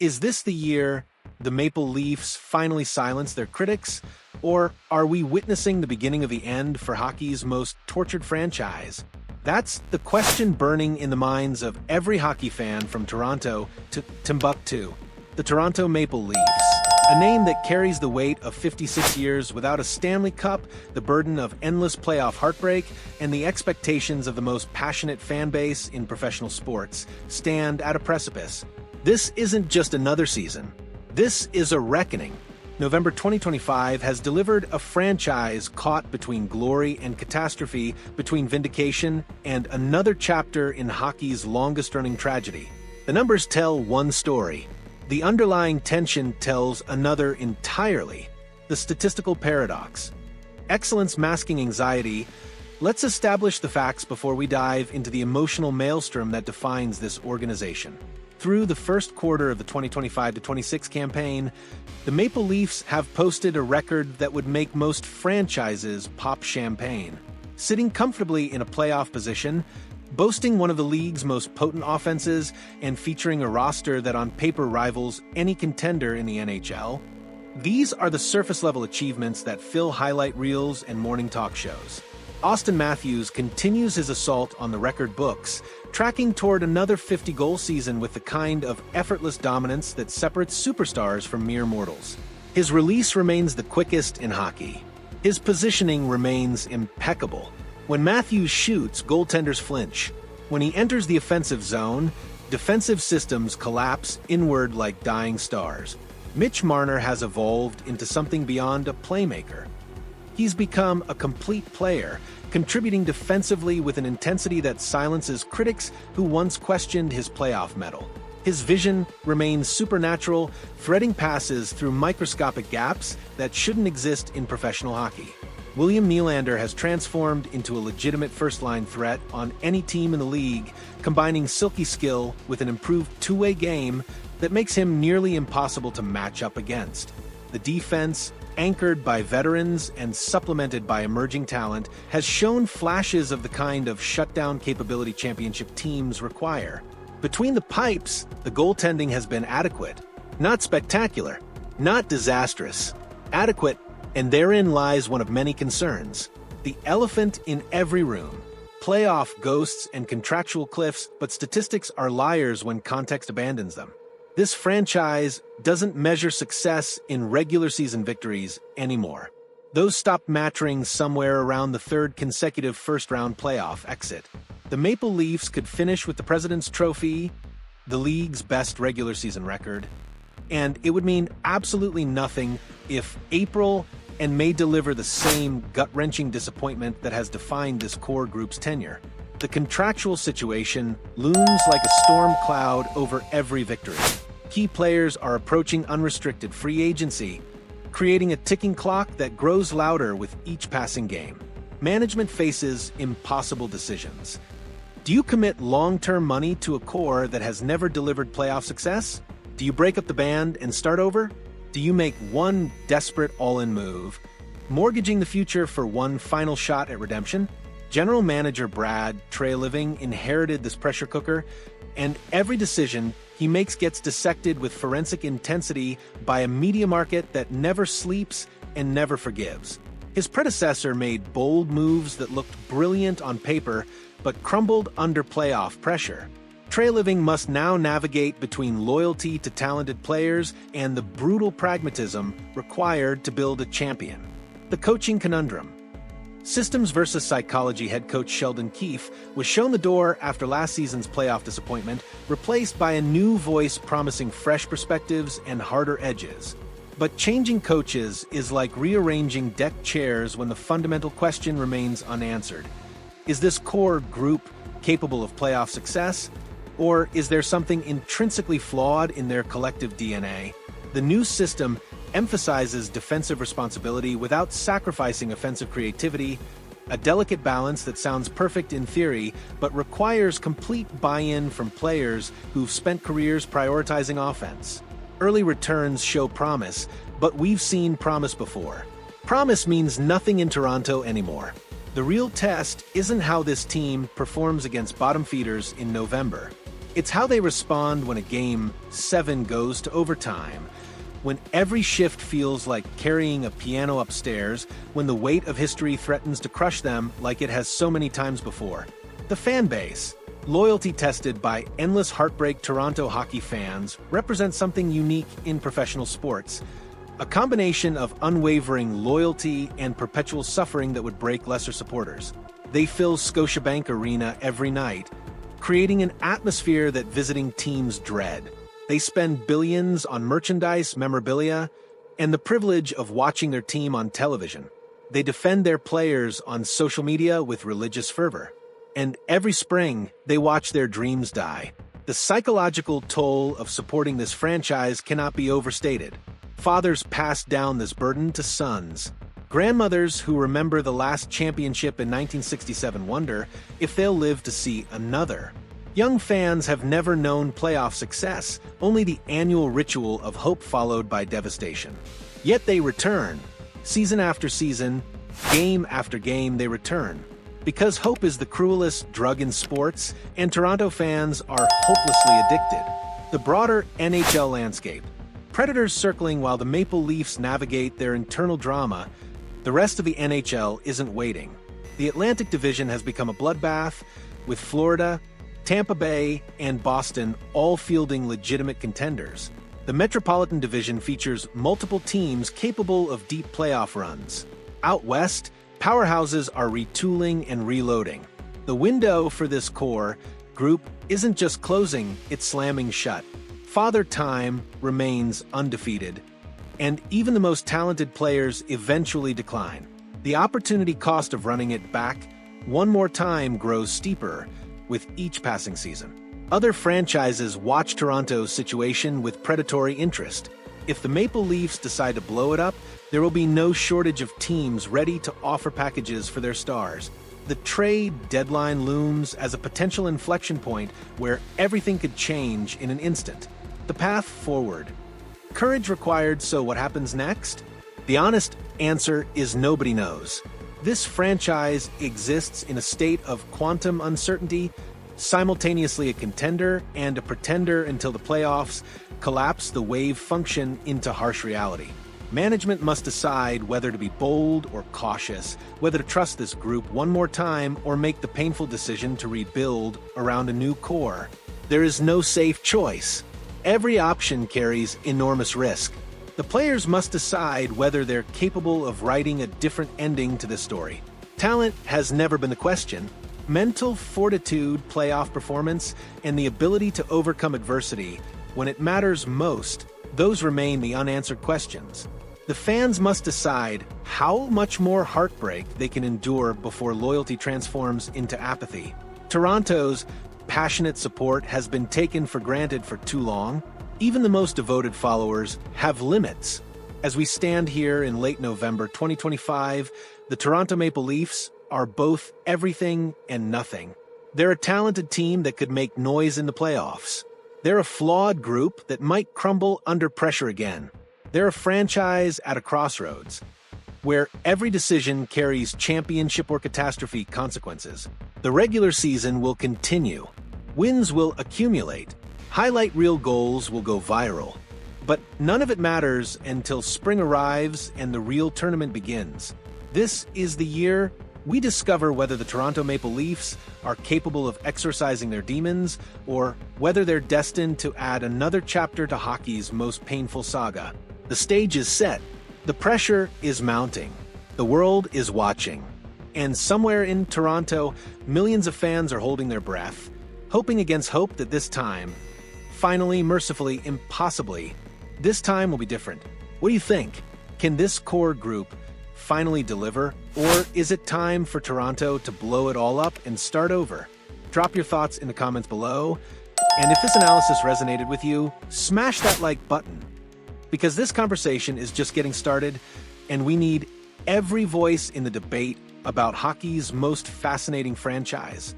Is this the year the Maple Leafs finally silence their critics, or are we witnessing the beginning of the end for hockey's most tortured franchise? That's the question burning in the minds of every hockey fan from Toronto to Timbuktu, the Toronto Maple Leafs. A name that carries the weight of 56 years without a Stanley Cup, the burden of endless playoff heartbreak, and the expectations of the most passionate fan base in professional sports stand at a precipice. This isn't just another season. This is a reckoning. November 2025 has delivered a franchise caught between glory and catastrophe, between vindication and another chapter in hockey's longest-running tragedy. The numbers tell one story. The underlying tension tells another entirely. The statistical paradox. Excellence masking anxiety. Let's establish the facts before we dive into the emotional maelstrom that defines this organization. Through the first quarter of the 2025-26 campaign, the Maple Leafs have posted a record that would make most franchises pop champagne. Sitting comfortably in a playoff position, boasting one of the league's most potent offenses, and featuring a roster that on paper rivals any contender in the NHL, these are the surface-level achievements that fill highlight reels and morning talk shows. Auston Matthews continues his assault on the record books, tracking toward another 50-goal season with the kind of effortless dominance that separates superstars from mere mortals. His release remains the quickest in hockey. His positioning remains impeccable. When Matthews shoots, goaltenders flinch. When he enters the offensive zone, defensive systems collapse inward like dying stars. Mitch Marner has evolved into something beyond a playmaker. He's become a complete player, contributing defensively with an intensity that silences critics who once questioned his playoff mettle. His vision remains supernatural, threading passes through microscopic gaps that shouldn't exist in professional hockey. William Nylander has transformed into a legitimate first-line threat on any team in the league, combining silky skill with an improved two-way game that makes him nearly impossible to match up against. The defense, anchored by veterans and supplemented by emerging talent, has shown flashes of the kind of shutdown capability championship teams require. Between the pipes, the goaltending has been adequate. Not spectacular, not disastrous. Adequate, and therein lies one of many concerns. The elephant in every room. Playoff ghosts and contractual cliffs, but statistics are liars when context abandons them. This franchise doesn't measure success in regular season victories anymore. Those stopped mattering somewhere around the third consecutive first-round playoff exit. The Maple Leafs could finish with the President's Trophy, the league's best regular season record, and it would mean absolutely nothing if April and May deliver the same gut-wrenching disappointment that has defined this core group's tenure. The contractual situation looms like a storm cloud over every victory. Key players are approaching unrestricted free agency, creating a ticking clock that grows louder with each passing game. Management faces impossible decisions. Do you commit long-term money to a core that has never delivered playoff success? Do you break up the band and start over? Do you make one desperate all-in move, mortgaging the future for one final shot at redemption? General Manager Brad Treliving inherited this pressure cooker, and every decision he makes gets dissected with forensic intensity by a media market that never sleeps and never forgives. His predecessor made bold moves that looked brilliant on paper, but crumbled under playoff pressure. Treliving must now navigate between loyalty to talented players and the brutal pragmatism required to build a champion. The coaching conundrum. Systems versus psychology head coach Sheldon Keefe was shown the door after last season's playoff disappointment, replaced by a new voice promising fresh perspectives and harder edges. But changing coaches is like rearranging deck chairs when the fundamental question remains unanswered. Is this core group capable of playoff success? Or is there something intrinsically flawed in their collective DNA? The new system emphasizes defensive responsibility without sacrificing offensive creativity, a delicate balance that sounds perfect in theory, but requires complete buy-in from players who've spent careers prioritizing offense. Early returns show promise, but we've seen promise before. Promise means nothing in Toronto anymore. The real test isn't how this team performs against bottom feeders in November. It's how they respond when a Game 7 goes to overtime, when every shift feels like carrying a piano upstairs, when the weight of history threatens to crush them like it has so many times before. The fan base, loyalty tested by endless heartbreak Toronto hockey fans, represents something unique in professional sports. A combination of unwavering loyalty and perpetual suffering that would break lesser supporters. They fill Scotiabank Arena every night, creating an atmosphere that visiting teams dread. They spend billions on merchandise, memorabilia, and the privilege of watching their team on television. They defend their players on social media with religious fervor. And every spring, they watch their dreams die. The psychological toll of supporting this franchise cannot be overstated. Fathers pass down this burden to sons. Grandmothers who remember the last championship in 1967 wonder if they'll live to see another. Young fans have never known playoff success, only the annual ritual of hope followed by devastation. Yet they return. Season after season, game after game, they return. Because hope is the cruelest drug in sports, and Toronto fans are hopelessly addicted. The broader NHL landscape. Predators circling while the Maple Leafs navigate their internal drama. The rest of the NHL isn't waiting. The Atlantic Division has become a bloodbath, with Florida, Tampa Bay, and Boston all fielding legitimate contenders. The Metropolitan Division features multiple teams capable of deep playoff runs. Out west, powerhouses are retooling and reloading. The window for this core group isn't just closing, it's slamming shut. Father Time remains undefeated, and even the most talented players eventually decline. The opportunity cost of running it back one more time grows steeper with each passing season. Other franchises watch Toronto's situation with predatory interest. If the Maple Leafs decide to blow it up, there will be no shortage of teams ready to offer packages for their stars. The trade deadline looms as a potential inflection point where everything could change in an instant. The path forward. Courage required, so what happens next? The honest answer is nobody knows. This franchise exists in a state of quantum uncertainty, simultaneously a contender and a pretender until the playoffs collapse the wave function into harsh reality. Management must decide whether to be bold or cautious, whether to trust this group one more time or make the painful decision to rebuild around a new core. There is no safe choice. Every option carries enormous risk. The players must decide whether they're capable of writing a different ending to this story. Talent has never been the question. Mental fortitude, playoff performance, and the ability to overcome adversity when it matters most, those remain the unanswered questions. The fans must decide how much more heartbreak they can endure before loyalty transforms into apathy. Toronto's passionate support has been taken for granted for too long. Even the most devoted followers have limits. As we stand here in late November 2025, the Toronto Maple Leafs are both everything and nothing. They're a talented team that could make noise in the playoffs. They're a flawed group that might crumble under pressure again. They're a franchise at a crossroads, where every decision carries championship or catastrophe consequences. The regular season will continue. Wins will accumulate. Highlight reel goals will go viral. But none of it matters until spring arrives and the real tournament begins. This is the year we discover whether the Toronto Maple Leafs are capable of exorcising their demons or whether they're destined to add another chapter to hockey's most painful saga. The stage is set. The pressure is mounting. The world is watching. And somewhere in Toronto, millions of fans are holding their breath, hoping against hope that this time, finally, mercifully, impossibly, this time will be different. What do you think? Can this core group finally deliver? Or is it time for Toronto to blow it all up and start over? Drop your thoughts in the comments below. And if this analysis resonated with you, smash that like button. Because this conversation is just getting started, and we need every voice in the debate about hockey's most fascinating franchise.